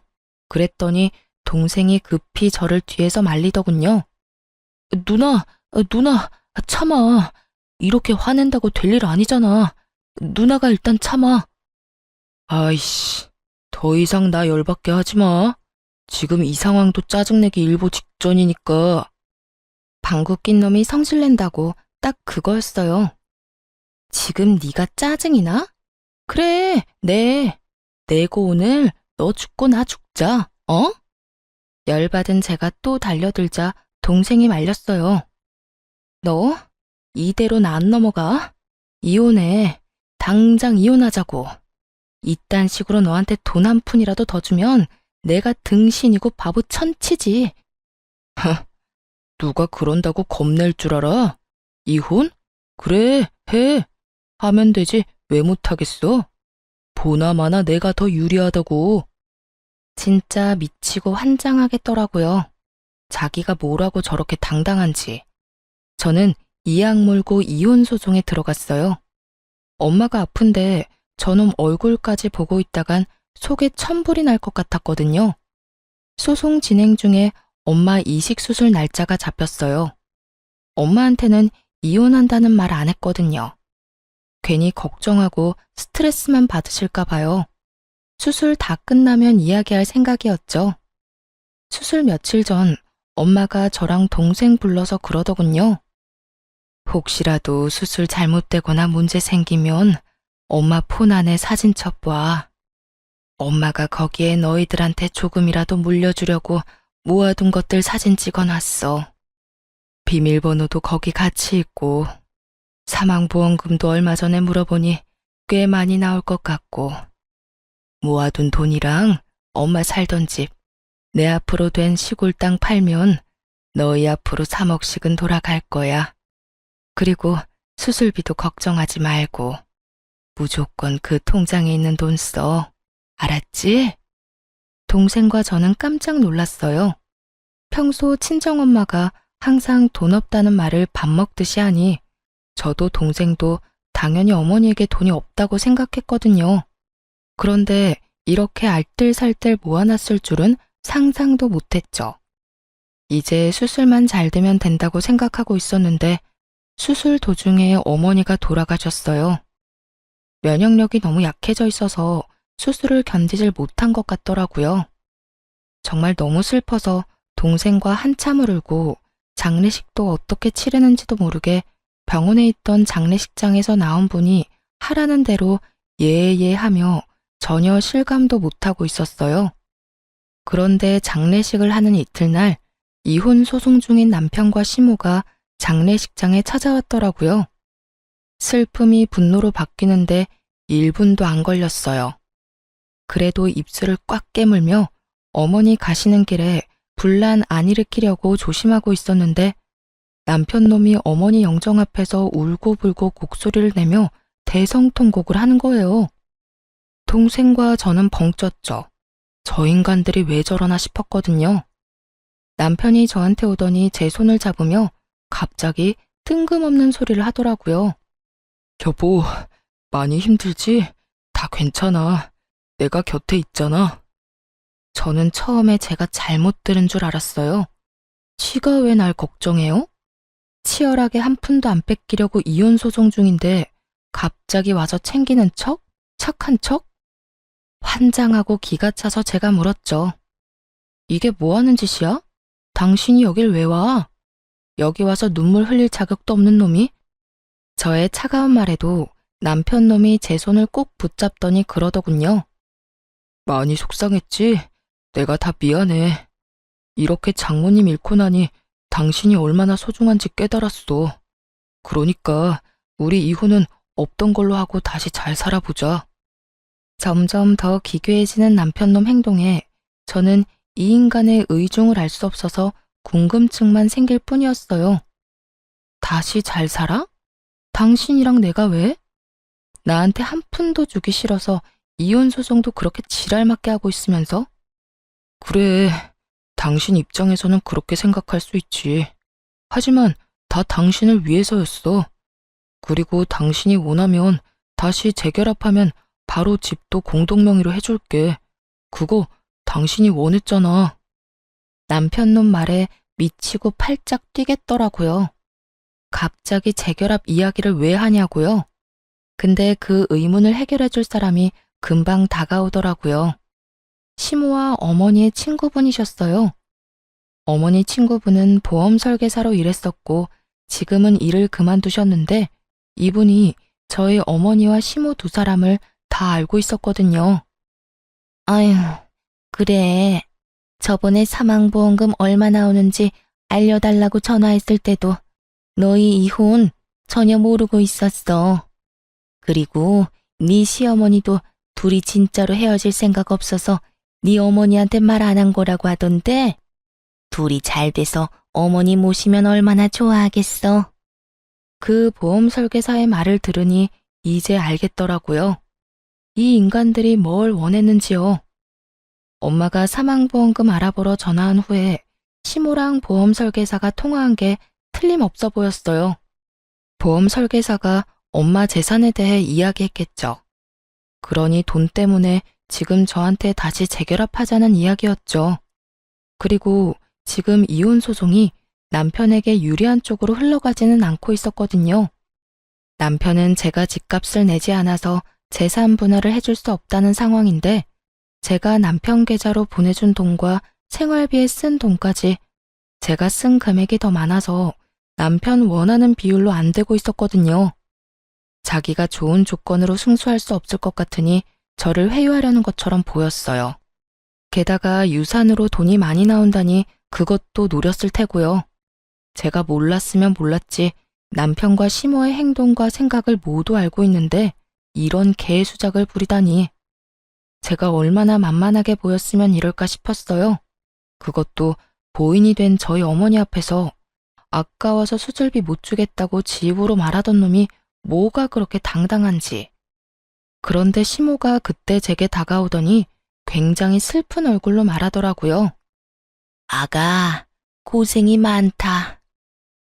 그랬더니 동생이 급히 저를 뒤에서 말리더군요. 누나, 참아. 이렇게 화낸다고 될 일 아니잖아. 누나가 일단 참아. 아이씨, 더 이상 나 열받게 하지 마. 지금 이 상황도 짜증내기 일보 직전이니까. 방구 낀 놈이 성질낸다고 딱 그거였어요. 지금 네가 짜증이 나? 그래, 내고 오늘 너 죽고 나 죽자, 어? 열받은 제가 또 달려들자 동생이 말렸어요. 너 이대로 나 안 넘어가? 이혼해. 당장 이혼하자고. 이딴 식으로 너한테 돈 한 푼이라도 더 주면 내가 등신이고 바보 천치지. 누가 그런다고 겁낼 줄 알아? 이혼? 그래, 해. 하면 되지 왜 못하겠어? 보나마나 내가 더 유리하다고. 진짜 미치고 환장하겠더라고요. 자기가 뭐라고 저렇게 당당한지. 저는 이악 물고 이혼 소송에 들어갔어요. 엄마가 아픈데 저놈 얼굴까지 보고 있다간 속에 천불이 날 것 같았거든요. 소송 진행 중에 엄마 이식 수술 날짜가 잡혔어요. 엄마한테는 이혼한다는 말 안 했거든요. 괜히 걱정하고 스트레스만 받으실까 봐요. 수술 다 끝나면 이야기할 생각이었죠. 수술 며칠 전 엄마가 저랑 동생 불러서 그러더군요. 혹시라도 수술 잘못되거나 문제 생기면 엄마 폰 안에 사진 첩봐. 엄마가 거기에 너희들한테 조금이라도 물려주려고 모아둔 것들 사진 찍어놨어. 비밀번호도 거기 같이 있고 사망보험금도 얼마 전에 물어보니 꽤 많이 나올 것 같고 모아둔 돈이랑 엄마 살던 집, 내 앞으로 된 시골 땅 팔면 너희 앞으로 3억씩은 돌아갈 거야. 그리고 수술비도 걱정하지 말고 무조건 그 통장에 있는 돈 써. 알았지? 동생과 저는 깜짝 놀랐어요. 평소 친정엄마가 항상 돈 없다는 말을 밥 먹듯이 하니 저도 동생도 당연히 어머니에게 돈이 없다고 생각했거든요. 그런데 이렇게 알뜰살뜰 모아놨을 줄은 상상도 못했죠. 이제 수술만 잘 되면 된다고 생각하고 있었는데 수술 도중에 어머니가 돌아가셨어요. 면역력이 너무 약해져 있어서 수술을 견디질 못한 것 같더라고요. 정말 너무 슬퍼서 동생과 한참을 울고 장례식도 어떻게 치르는지도 모르게 병원에 있던 장례식장에서 나온 분이 하라는 대로 예예 하며 전혀 실감도 못하고 있었어요. 그런데 장례식을 하는 이틀날 이혼 소송 중인 남편과 시모가 장례식장에 찾아왔더라고요. 슬픔이 분노로 바뀌는데 1분도 안 걸렸어요. 그래도 입술을 꽉 깨물며 어머니 가시는 길에 분란 안 일으키려고 조심하고 있었는데 남편 놈이 어머니 영정 앞에서 울고불고 곡소리를 내며 대성통곡을 하는 거예요. 동생과 저는 벙쪘죠. 저 인간들이 왜 저러나 싶었거든요. 남편이 저한테 오더니 제 손을 잡으며 갑자기 뜬금없는 소리를 하더라고요. 여보, 많이 힘들지? 다 괜찮아. 내가 곁에 있잖아. 저는 처음에 제가 잘못 들은 줄 알았어요. 지가 왜 날 걱정해요? 치열하게 한 푼도 안 뺏기려고 이혼 소송 중인데 갑자기 와서 챙기는 척? 착한 척? 환장하고 기가 차서 제가 물었죠. 이게 뭐 하는 짓이야? 당신이 여길 왜 와? 여기 와서 눈물 흘릴 자격도 없는 놈이? 저의 차가운 말에도 남편 놈이 제 손을 꼭 붙잡더니 그러더군요. 많이 속상했지? 내가 다 미안해. 이렇게 장모님 잃고 나니 당신이 얼마나 소중한지 깨달았어. 그러니까 우리 이혼은 없던 걸로 하고 다시 잘 살아보자. 점점 더 기괴해지는 남편놈 행동에 저는 이 인간의 의중을 알 수 없어서 궁금증만 생길 뿐이었어요. 다시 잘 살아? 당신이랑 내가 왜? 나한테 한 푼도 주기 싫어서 이혼 소송도 그렇게 지랄맞게 하고 있으면서? 그래, 당신 입장에서는 그렇게 생각할 수 있지. 하지만 다 당신을 위해서였어. 그리고 당신이 원하면 다시 재결합하면 바로 집도 공동명의로 해줄게. 그거 당신이 원했잖아. 남편놈 말에 미치고 팔짝 뛰겠더라고요. 갑자기 재결합 이야기를 왜 하냐고요? 근데 그 의문을 해결해줄 사람이 금방 다가오더라고요. 시모와 어머니의 친구분이셨어요. 어머니 친구분은 보험 설계사로 일했었고 지금은 일을 그만두셨는데 이분이 저희 어머니와 시모 두 사람을 다 알고 있었거든요. 아휴, 그래. 저번에 사망보험금 얼마 나오는지 알려달라고 전화했을 때도 너희 이혼 전혀 모르고 있었어. 그리고 네 시어머니도 둘이 진짜로 헤어질 생각 없어서 네 어머니한테 말 안 한 거라고 하던데 둘이 잘 돼서 어머니 모시면 얼마나 좋아하겠어. 그 보험 설계사의 말을 들으니 이제 알겠더라고요. 이 인간들이 뭘 원했는지요. 엄마가 사망보험금 알아보러 전화한 후에 시모랑 보험 설계사가 통화한 게 틀림없어 보였어요. 보험 설계사가 엄마 재산에 대해 이야기했겠죠. 그러니 돈 때문에 지금 저한테 다시 재결합하자는 이야기였죠. 그리고 지금 이혼 소송이 남편에게 유리한 쪽으로 흘러가지는 않고 있었거든요. 남편은 제가 집값을 내지 않아서 재산 분할을 해줄 수 없다는 상황인데 제가 남편 계좌로 보내준 돈과 생활비에 쓴 돈까지 제가 쓴 금액이 더 많아서 남편 원하는 비율로 안 되고 있었거든요. 자기가 좋은 조건으로 승소할 수 없을 것 같으니 저를 회유하려는 것처럼 보였어요. 게다가 유산으로 돈이 많이 나온다니 그것도 노렸을 테고요. 제가 몰랐으면 몰랐지 남편과 시모의 행동과 생각을 모두 알고 있는데 이런 개수작을 부리다니. 제가 얼마나 만만하게 보였으면 이럴까 싶었어요. 그것도 보인이 된 저희 어머니 앞에서 아까워서 수술비 못 주겠다고 지 입으로 말하던 놈이 뭐가 그렇게 당당한지. 그런데 시모가 그때 제게 다가오더니 굉장히 슬픈 얼굴로 말하더라고요. 아가, 고생이 많다.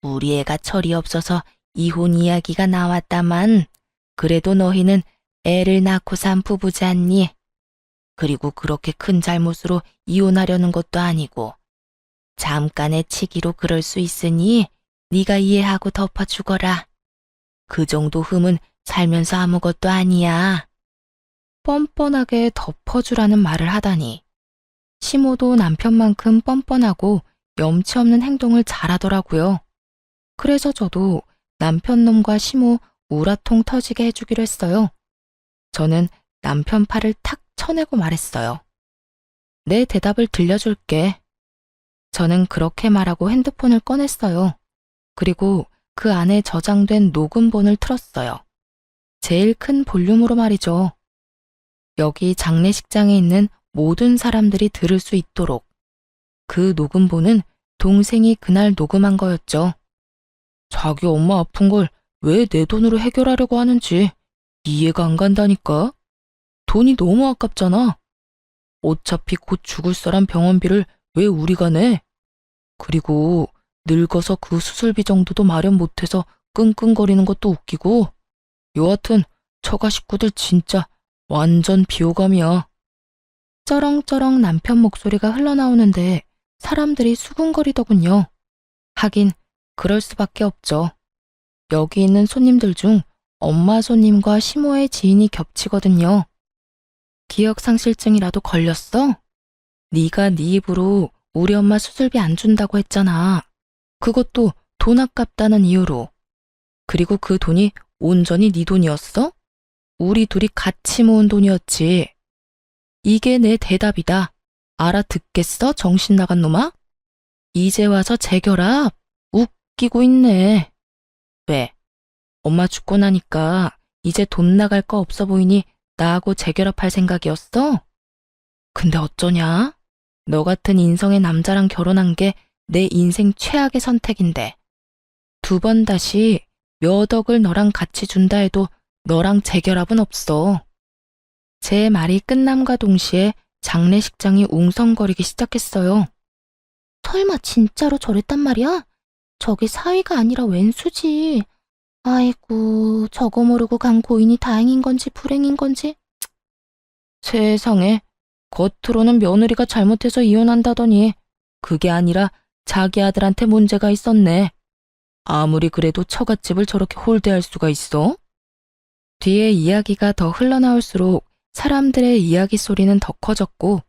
우리 애가 철이 없어서 이혼 이야기가 나왔다만 그래도 너희는 애를 낳고 산 부부잖니. 그리고 그렇게 큰 잘못으로 이혼하려는 것도 아니고 잠깐의 치기로 그럴 수 있으니 네가 이해하고 덮어주거라. 그 정도 흠은 살면서 아무것도 아니야. 뻔뻔하게 덮어주라는 말을 하다니. 시모도 남편만큼 뻔뻔하고 염치 없는 행동을 잘하더라고요. 그래서 저도 남편 놈과 시모 우라통 터지게 해주기로 했어요. 저는 남편 팔을 탁 쳐내고 말했어요. 내 대답을 들려줄게. 저는 그렇게 말하고 핸드폰을 꺼냈어요. 그리고 그 안에 저장된 녹음본을 틀었어요. 제일 큰 볼륨으로 말이죠. 여기 장례식장에 있는 모든 사람들이 들을 수 있도록. 그 녹음본은 동생이 그날 녹음한 거였죠. 자기 엄마 아픈 걸 왜 내 돈으로 해결하려고 하는지 이해가 안 간다니까. 돈이 너무 아깝잖아. 어차피 곧 죽을 사람 병원비를 왜 우리가 내? 그리고 늙어서 그 수술비 정도도 마련 못해서 끙끙거리는 것도 웃기고. 여하튼 처가 식구들 진짜 완전 비호감이야. 쩌렁쩌렁 남편 목소리가 흘러나오는데 사람들이 수군거리더군요. 하긴 그럴 수밖에 없죠. 여기 있는 손님들 중 엄마 손님과 시모의 지인이 겹치거든요. 기억상실증이라도 걸렸어? 네가 네 입으로 우리 엄마 수술비 안 준다고 했잖아. 그것도 돈 아깝다는 이유로. 그리고 그 돈이 온전히 네 돈이었어? 우리 둘이 같이 모은 돈이었지. 이게 내 대답이다. 알아듣겠어, 정신 나간 놈아? 이제 와서 재결합? 웃기고 있네. 왜? 엄마 죽고 나니까 이제 돈 나갈 거 없어 보이니 나하고 재결합할 생각이었어? 근데 어쩌냐? 너 같은 인성의 남자랑 결혼한 게 내 인생 최악의 선택인데. 2번 다시 몇 억을 너랑 같이 준다 해도 너랑 재결합은 없어. 제 말이 끝남과 동시에 장례식장이 웅성거리기 시작했어요. 설마 진짜로 저랬단 말이야? 저게 사위가 아니라 웬수지. 아이고, 저거 모르고 간 고인이 다행인 건지 불행인 건지. 세상에, 겉으로는 며느리가 잘못해서 이혼한다더니 그게 아니라 자기 아들한테 문제가 있었네. 아무리 그래도 처갓집을 저렇게 홀대할 수가 있어? 뒤에 이야기가 더 흘러나올수록 사람들의 이야기 소리는 더 커졌고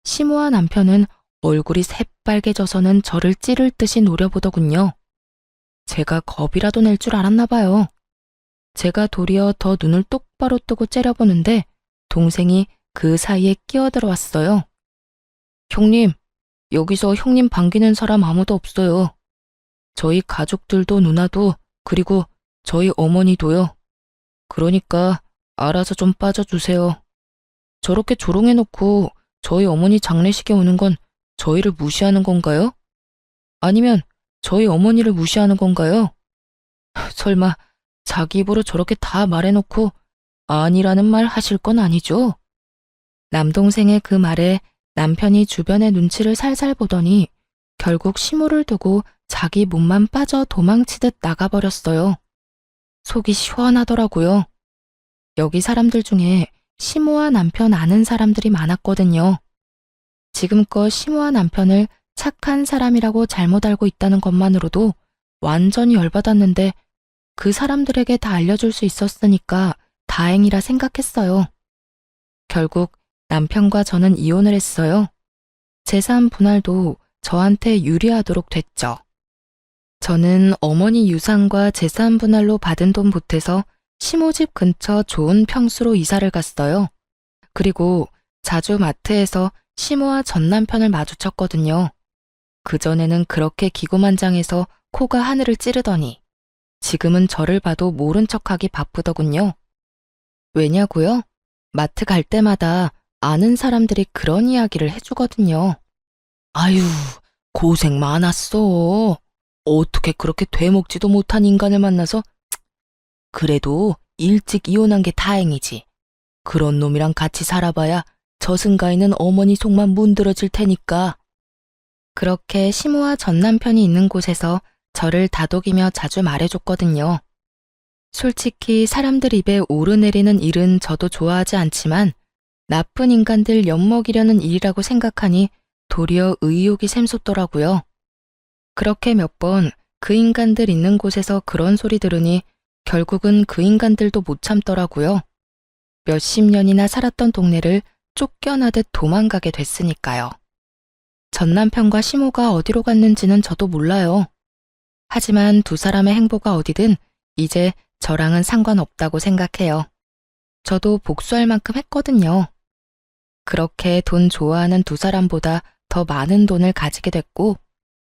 시모와 남편은 얼굴이 새빨개져서는 저를 찌를 듯이 노려보더군요. 제가 겁이라도 낼 줄 알았나 봐요. 제가 도리어 더 눈을 똑바로 뜨고 째려보는데 동생이 그 사이에 끼어들어왔어요. 형님, 여기서 형님 반기는 사람 아무도 없어요. 저희 가족들도 누나도 그리고 저희 어머니도요. 그러니까 알아서 좀 빠져주세요. 저렇게 조롱해놓고 저희 어머니 장례식에 오는 건 저희를 무시하는 건가요? 아니면 저희 어머니를 무시하는 건가요? 설마 자기 입으로 저렇게 다 말해놓고 아니라는 말 하실 건 아니죠? 남동생의 그 말에 남편이 주변의 눈치를 살살 보더니 결국 시모를 두고 자기 몸만 빠져 도망치듯 나가버렸어요. 속이 시원하더라고요. 여기 사람들 중에 시모와 남편 아는 사람들이 많았거든요. 지금껏 시모와 남편을 착한 사람이라고 잘못 알고 있다는 것만으로도 완전히 열받았는데 그 사람들에게 다 알려줄 수 있었으니까 다행이라 생각했어요. 결국 남편과 저는 이혼을 했어요. 재산 분할도 저한테 유리하도록 됐죠. 저는 어머니 유산과 재산 분할로 받은 돈 보태서 시모집 근처 좋은 평수로 이사를 갔어요. 그리고 자주 마트에서 시모와 전 남편을 마주쳤거든요. 그전에는 그렇게 기고만장해서 코가 하늘을 찌르더니 지금은 저를 봐도 모른 척하기 바쁘더군요. 왜냐고요? 마트 갈 때마다 아는 사람들이 그런 이야기를 해주거든요. 아유, 고생 많았어. 어떻게 그렇게 되먹지도 못한 인간을 만나서. 그래도 일찍 이혼한 게 다행이지. 그런 놈이랑 같이 살아봐야 저승가에는 어머니 속만 문드러질 테니까. 그렇게 시모와 전 남편이 있는 곳에서 저를 다독이며 자주 말해줬거든요. 솔직히 사람들 입에 오르내리는 일은 저도 좋아하지 않지만 나쁜 인간들 엿먹이려는 일이라고 생각하니 도리어 의욕이 샘솟더라고요. 그렇게 몇 번 그 인간들 있는 곳에서 그런 소리 들으니 결국은 그 인간들도 못 참더라고요. 몇십 년이나 살았던 동네를 쫓겨나듯 도망가게 됐으니까요. 전 남편과 시모가 어디로 갔는지는 저도 몰라요. 하지만 두 사람의 행보가 어디든 이제 저랑은 상관없다고 생각해요. 저도 복수할 만큼 했거든요. 그렇게 돈 좋아하는 두 사람보다 더 많은 돈을 가지게 됐고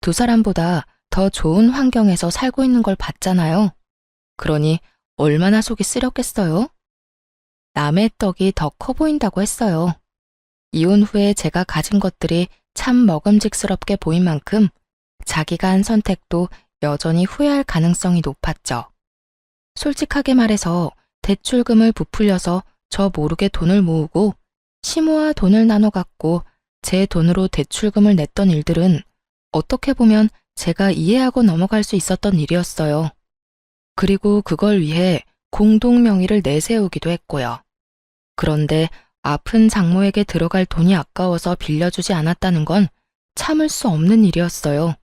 두 사람보다 더 좋은 환경에서 살고 있는 걸 봤잖아요. 그러니 얼마나 속이 쓰렸겠어요? 남의 떡이 더 커 보인다고 했어요. 이혼 후에 제가 가진 것들이 참 먹음직스럽게 보인 만큼 자기가 한 선택도 여전히 후회할 가능성이 높았죠. 솔직하게 말해서 대출금을 부풀려서 저 모르게 돈을 모으고 시모와 돈을 나눠 갖고 제 돈으로 대출금을 냈던 일들은 어떻게 보면 제가 이해하고 넘어갈 수 있었던 일이었어요. 그리고 그걸 위해 공동 명의를 내세우기도 했고요. 그런데 아픈 장모에게 들어갈 돈이 아까워서 빌려주지 않았다는 건 참을 수 없는 일이었어요.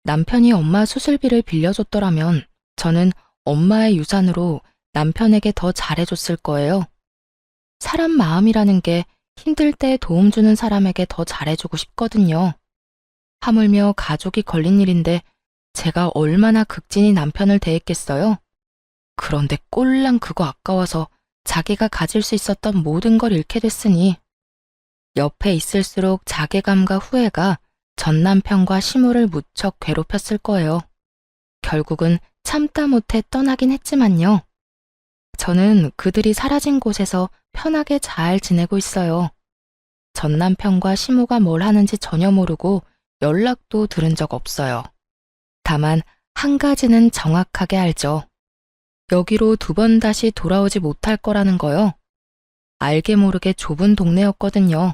남편이 엄마 수술비를 빌려줬더라면 저는 엄마의 유산으로 남편에게 더 잘해줬을 거예요. 사람 마음이라는 게 힘들 때 도움 주는 사람에게 더 잘해주고 싶거든요. 하물며 가족이 걸린 일인데 제가 얼마나 극진히 남편을 대했겠어요? 그런데 꼴랑 그거 아까워서 자기가 가질 수 있었던 모든 걸 잃게 됐으니 옆에 있을수록 자괴감과 후회가 전 남편과 시모를 무척 괴롭혔을 거예요. 결국은 참다 못해 떠나긴 했지만요. 저는 그들이 사라진 곳에서 편하게 잘 지내고 있어요. 전 남편과 시모가 뭘 하는지 전혀 모르고 연락도 들은 적 없어요. 다만 한 가지는 정확하게 알죠. 여기로 두 번 다시 돌아오지 못할 거라는 거요. 알게 모르게 좁은 동네였거든요.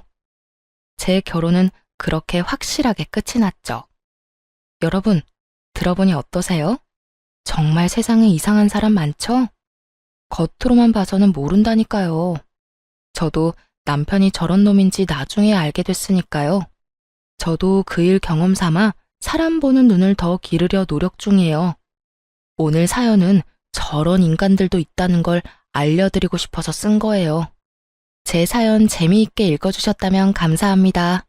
제 결혼은 그렇게 확실하게 끝이 났죠. 여러분, 들어보니 어떠세요? 정말 세상에 이상한 사람 많죠? 겉으로만 봐서는 모른다니까요. 저도 남편이 저런 놈인지 나중에 알게 됐으니까요. 저도 그 일 경험 삼아 사람 보는 눈을 더 기르려 노력 중이에요. 오늘 사연은 저런 인간들도 있다는 걸 알려드리고 싶어서 쓴 거예요. 제 사연 재미있게 읽어주셨다면 감사합니다.